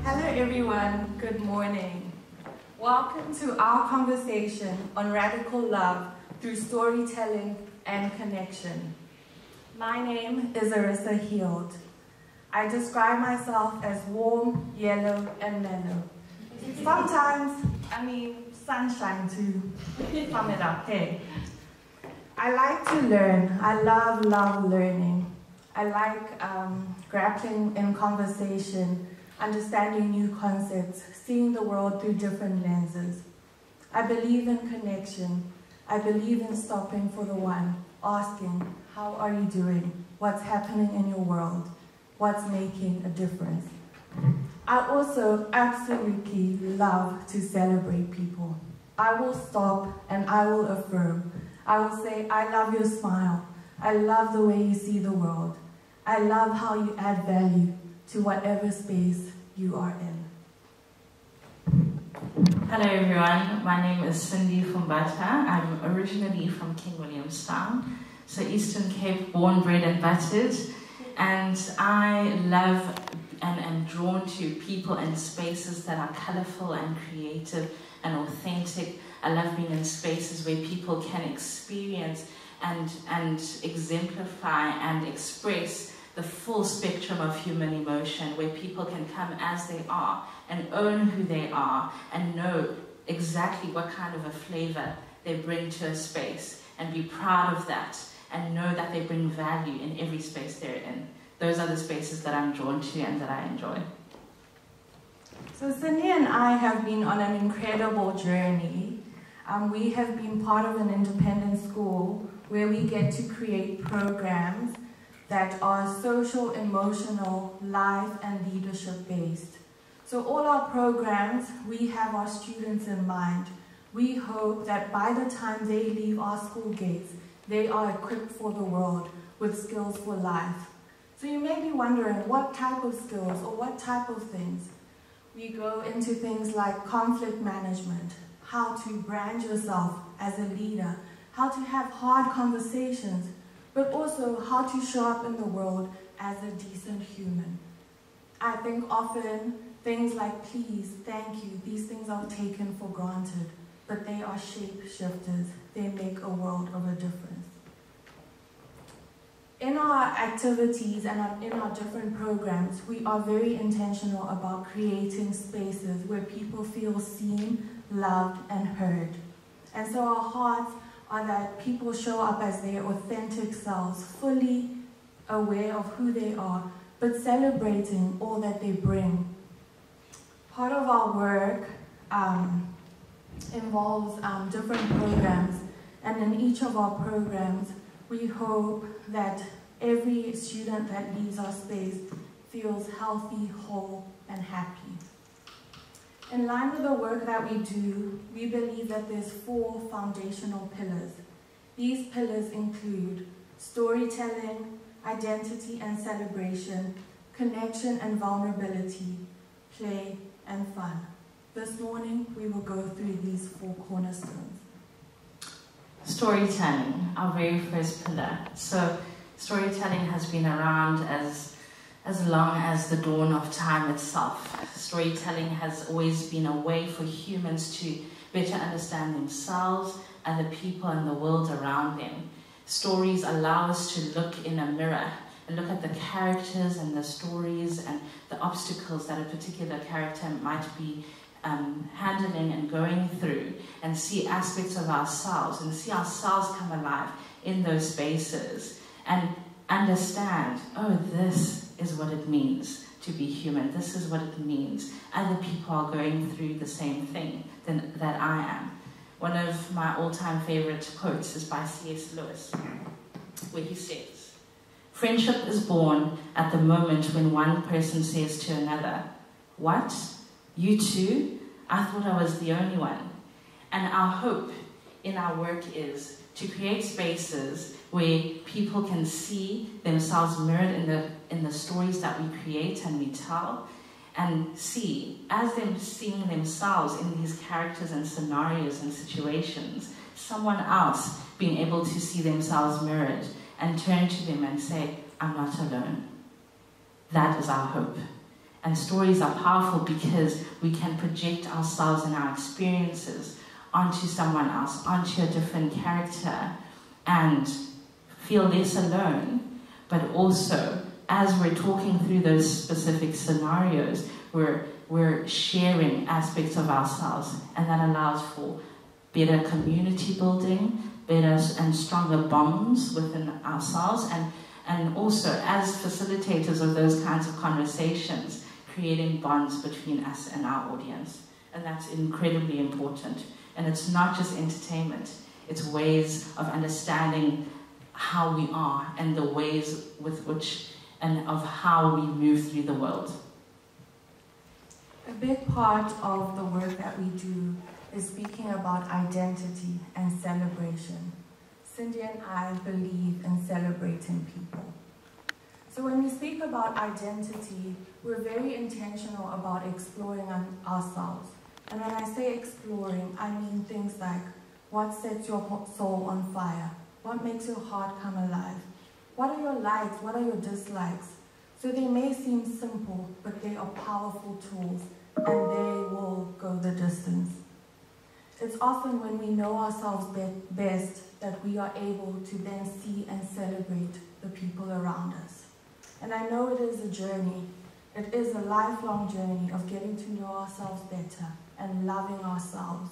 Hello everyone, good morning. Welcome to our conversation on radical love through storytelling and connection. My name is Arisa Heald. I describe myself as warm, yellow, and mellow. Sometimes, sunshine too. Sum it up, hey. I like to learn. I love learning. I like grappling in conversation, understanding new concepts, seeing the world through different lenses. I believe in connection. I believe in stopping for the one, asking, how are you doing? What's happening in your world? What's making a difference? I also absolutely love to celebrate people. I will stop and I will affirm. I will say, I love your smile. I love the way you see the world. I love how you add value to whatever space you are in. Hello everyone, my name is Cindy Fumbata. I'm originally from King Williamstown, so Eastern Cape, born, bred and buttered. And I love and am drawn to people and spaces that are colorful and creative and authentic. I love being in spaces where people can experience and exemplify and express the full spectrum of human emotion, where people can come as they are and own who they are and know exactly what kind of a flavor they bring to a space and be proud of that and know that they bring value in every space they're in. Those are the spaces that I'm drawn to and that I enjoy. So Cindy and I have been on an incredible journey. We have been part of an independent school where we get to create programs that are social, emotional, life, and leadership based. So all our programs, we have our students in mind. We hope that by the time they leave our school gates, they are equipped for the world with skills for life. So you may be wondering what type of skills or what type of things. We go into things like conflict management, how to brand yourself as a leader, how to have hard conversations, but also how to show up in the world as a decent human. I think often things like please, thank you, these things are taken for granted, but they are shape shifters. They make a world of a difference. In our activities and in our different programs, we are very intentional about creating spaces where people feel seen, loved, and heard. And so our hearts are that people show up as their authentic selves, fully aware of who they are, but celebrating all that they bring. Part of our work involves different programs, and in each of our programs, we hope that every student that leaves our space feels healthy, whole, and happy. In line with the work that we do, we believe that there's 4 foundational pillars. These pillars include storytelling, identity and celebration, connection and vulnerability, play and fun. This morning, we will go through these 4 cornerstones. Storytelling, our very first pillar. So storytelling has been around as long as the dawn of time itself. Storytelling has always been a way for humans to better understand themselves, other people, and the world around them. Stories allow us to look in a mirror and look at the characters and the stories and the obstacles that a particular character might be handling and going through, and see aspects of ourselves and see ourselves come alive in those spaces and understand, oh, this is what it means to be human. This is what it means. Other people are going through the same thing that I am. One of my all-time favorite quotes is by C.S. Lewis, where he says, "Friendship is born at the moment when one person says to another, 'What? You too? I thought I was the only one.'" And our hope in our work is to create spaces where people can see themselves mirrored in the stories that we create and we tell, and see, as them seeing themselves in these characters and scenarios and situations, someone else being able to see themselves mirrored and turn to them and say, "I'm not alone. that is our hope. And stories are powerful because we can project ourselves and our experiences onto someone else, onto a different character, and feel less alone. But also, as we're talking through those specific scenarios, we're sharing aspects of ourselves, and that allows for better community building, better and stronger bonds within ourselves, and also as facilitators of those kinds of conversations, creating bonds between us and our audience. And that's incredibly important. And it's not just entertainment, it's ways of understanding how we are and the ways with which and of how we move through the world. A big part of the work that we do is speaking about identity and celebration. Cindy and I believe in celebrating people. So when we speak about identity, we're very intentional about exploring ourselves. And when I say exploring, I mean things like what sets your soul on fire? What makes your heart come alive? What are your likes? What are your dislikes? So they may seem simple, but they are powerful tools, and they will go the distance. It's often when we know ourselves best that we are able to then see and celebrate the people around us. And I know it is a journey. It is a lifelong journey of getting to know ourselves better and loving ourselves.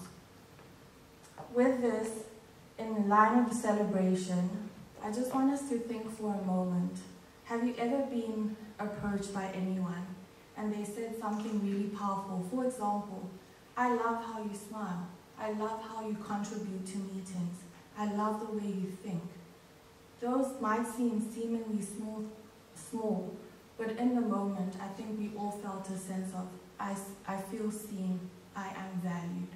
With this, in line of the celebration, I just want us to think for a moment. Have you ever been approached by anyone and they said something really powerful? For example, I love how you smile. I love how you contribute to meetings. I love the way you think. Those might seem seemingly small, but in the moment, I think we all felt a sense of, I feel seen, I am valued.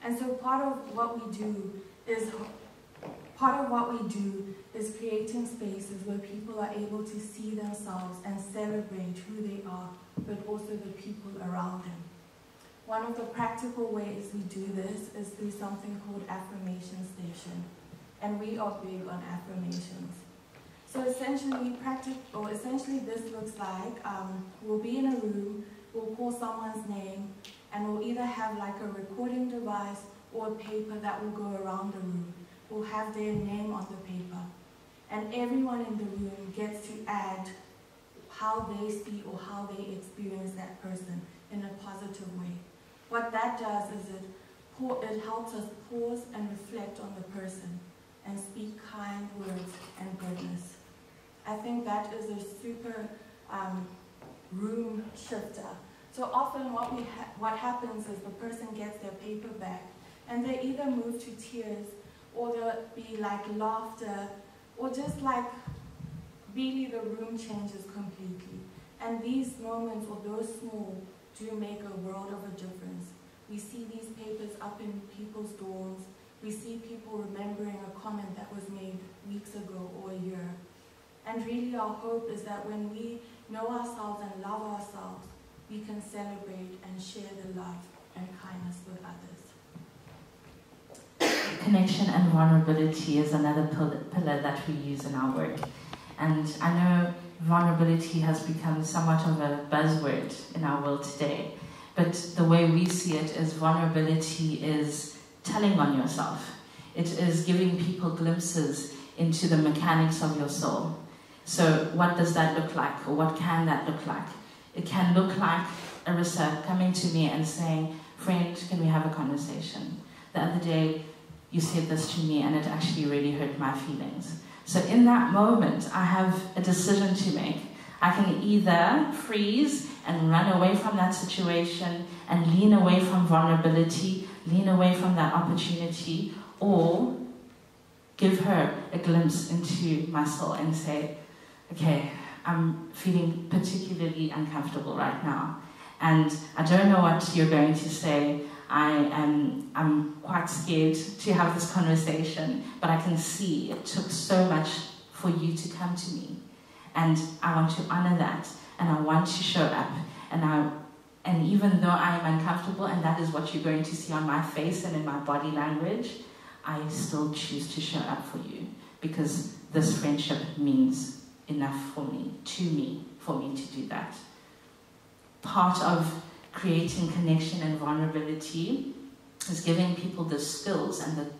And so part of what we do is creating spaces where people are able to see themselves and celebrate who they are, but also the people around them. One of the practical ways we do this is through something called Affirmation Station, and we are big on affirmations. So essentially this looks like we'll be in a room, we'll call someone's name, and we'll either have like a recording device or a paper that will go around the room. We'll have their name on the paper. And everyone in the room gets to add how they see or how they experience that person in a positive way. What that does is it helps us pause and reflect on the person and speak kind words and goodness. I think that is a super room shifter. So often what happens is the person gets their paper back and they either move to tears or there'll be like laughter or just like really the room changes completely. And these moments, although small, do make a world of a difference. We see these papers up in people's dorms. We see people remembering a comment that was made weeks ago or a year. And really our hope is that when we know ourselves and love ourselves, we can celebrate and share the love and kindness with others. Connection and vulnerability is another pillar that we use in our work. And I know vulnerability has become somewhat of a buzzword in our world today. But the way we see it is vulnerability is telling on yourself. It is giving people glimpses into the mechanics of your soul. So what does that look like, or what can that look like? It can look like Arisa coming to me and saying, "Friend, can we have a conversation? The other day, you said this to me and it actually really hurt my feelings." So in that moment, I have a decision to make. I can either freeze and run away from that situation and lean away from vulnerability, lean away from that opportunity, or give her a glimpse into my soul and say, "Okay, I'm feeling particularly uncomfortable right now. And I don't know what you're going to say. I'm quite scared to have this conversation, but I can see it took so much for you to come to me. And I want to honor that, and I want to show up. And even though I am uncomfortable, and that is what you're going to see on my face and in my body language, I still choose to show up for you, because this friendship means enough for me to do that. Part of creating connection and vulnerability is giving people the skills and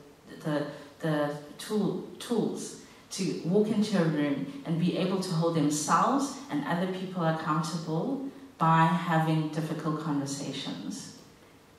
the tools to walk into a room and be able to hold themselves and other people accountable by having difficult conversations.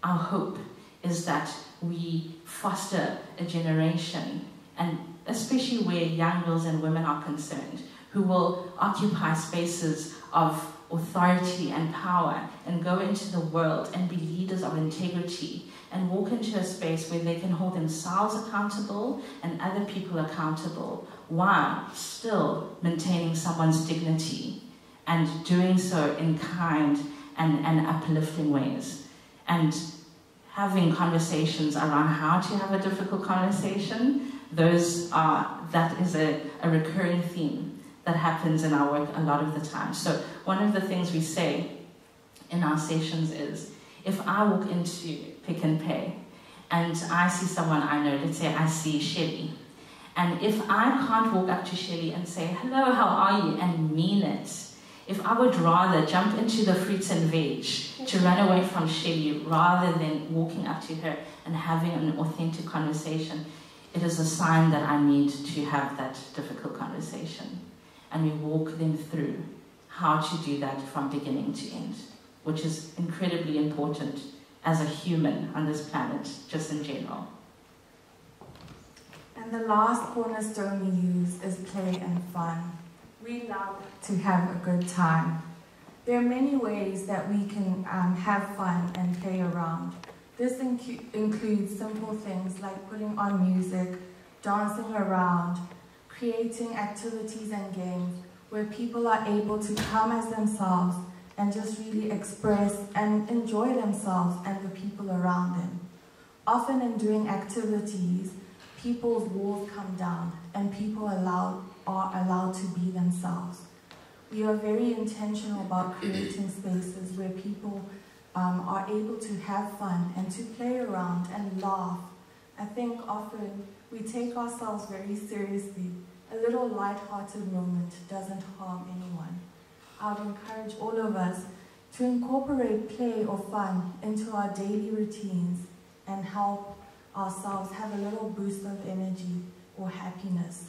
Our hope is that we foster a generation, and especially where young girls and women are concerned, who will occupy spaces of authority and power and go into the world and be leaders of integrity and walk into a space where they can hold themselves accountable and other people accountable while still maintaining someone's dignity and doing so in kind and uplifting ways. And having conversations around how to have a difficult conversation, that is a recurring theme that happens in our work a lot of the time. So one of the things we say in our sessions is, if I walk into Pick and Pay and I see someone I know, let's say I see Shelly, and if I can't walk up to Shelly and say, hello, how are you, and mean it, if I would rather jump into the fruits and veg to run away from Shelly rather than walking up to her and having an authentic conversation, it is a sign that I need to have that difficult conversation. And we walk them through how to do that from beginning to end, which is incredibly important as a human on this planet, just in general. And the last cornerstone we use is play and fun. We love to have a good time. There are many ways that we can have fun and play around. This includes simple things like putting on music, dancing around, creating activities and games where people are able to come as themselves and just really express and enjoy themselves and the people around them. Often in doing activities, people's walls come down and people are allowed to be themselves. We are very intentional about creating spaces where people are able to have fun and to play around and laugh. I think often we take ourselves very seriously. A little light-hearted moment doesn't harm anyone. I would encourage all of us to incorporate play or fun into our daily routines and help ourselves have a little boost of energy or happiness.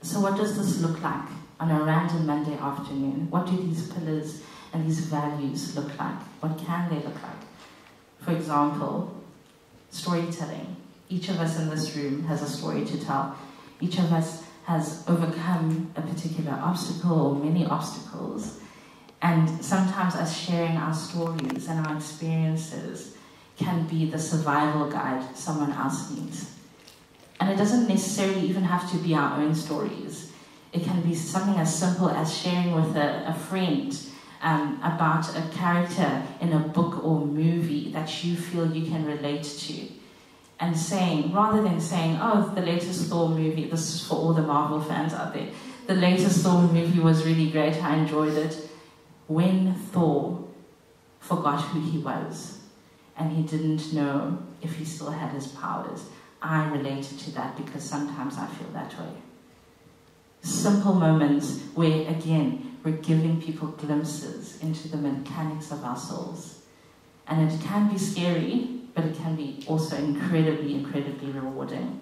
So what does this look like on a random Monday afternoon? What do these pillars and these values look like? What can they look like? For example, storytelling. Each of us in this room has a story to tell. Each of us has overcome a particular obstacle or many obstacles. And sometimes us sharing our stories and our experiences can be the survival guide someone else needs. And it doesn't necessarily even have to be our own stories. It can be something as simple as sharing with a friend about a character in a book or movie that you feel you can relate to. And saying, rather than saying, oh, the latest Thor movie, this is for all the Marvel fans out there, the latest Thor movie was really great, I enjoyed it. When Thor forgot who he was and he didn't know if he still had his powers, I related to that because sometimes I feel that way. Simple moments where, again, we're giving people glimpses into the mechanics of our souls. And it can be scary, but it can be also incredibly, incredibly rewarding.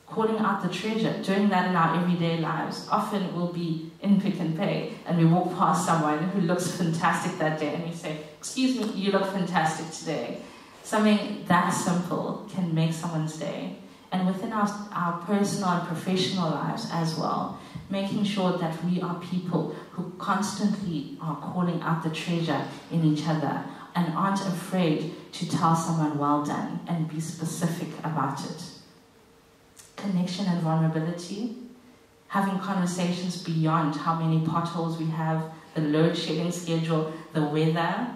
Calling out the treasure, doing that in our everyday lives. Often we'll be in Pick and Pay and we walk past someone who looks fantastic that day and we say, excuse me, you look fantastic today. Something that simple can make someone's day. And within our personal and professional lives as well, making sure that we are people who constantly are calling out the treasure in each other and aren't afraid to tell someone well done and be specific about it. Connection and vulnerability, having conversations beyond how many potholes we have, the load shedding schedule, the weather.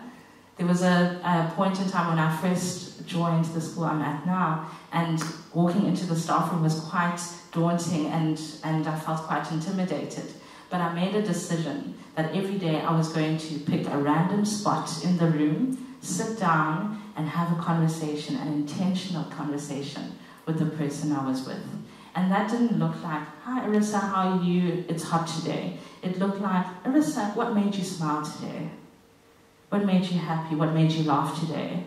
There was a point in time when I first joined the school I'm at now, and walking into the staff room was quite daunting and I felt quite intimidated. But I made a decision that every day I was going to pick a random spot in the room, sit down and have a conversation, an intentional conversation with the person I was with. And that didn't look like, "Hi Arisa, how are you? It's hot today." It looked like, "Arisa, what made you smile today? What made you happy? What made you laugh today?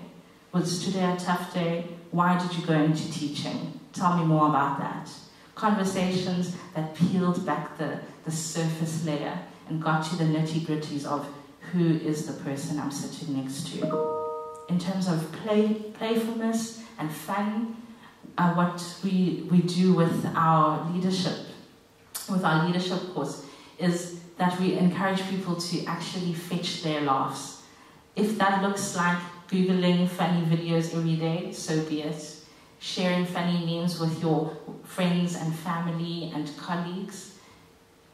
Was today a tough day? Why did you go into teaching? Tell me more about that." Conversations that peeled back the surface layer and got to the nitty-gritties of who is the person I'm sitting next to. In terms of playfulness and fun, what we do with our leadership course, is that we encourage people to actually fetch their laughs. If that looks like Googling funny videos every day, so be it. Sharing funny memes with your friends and family and colleagues,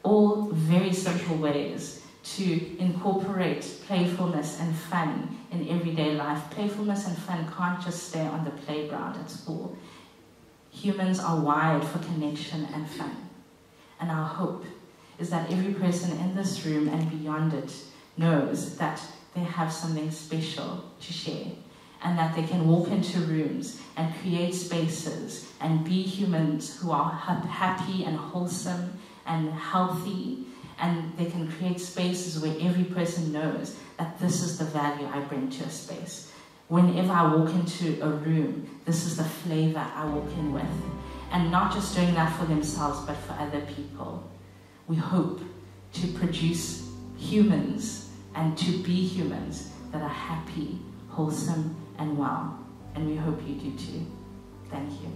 all very simple ways to incorporate playfulness and fun in everyday life. Playfulness and fun can't just stay on the playground at school. Humans are wired for connection and fun. And our hope is that every person in this room and beyond it knows that they have something special to share, and that they can walk into rooms and create spaces and be humans who are happy and wholesome and healthy, and they can create spaces where every person knows that this is the value I bring to a space. Whenever I walk into a room, this is the flavor I walk in with. And not just doing that for themselves, but for other people. We hope to produce humans and to be humans that are happy, wholesome, and well. And we hope you do too. Thank you.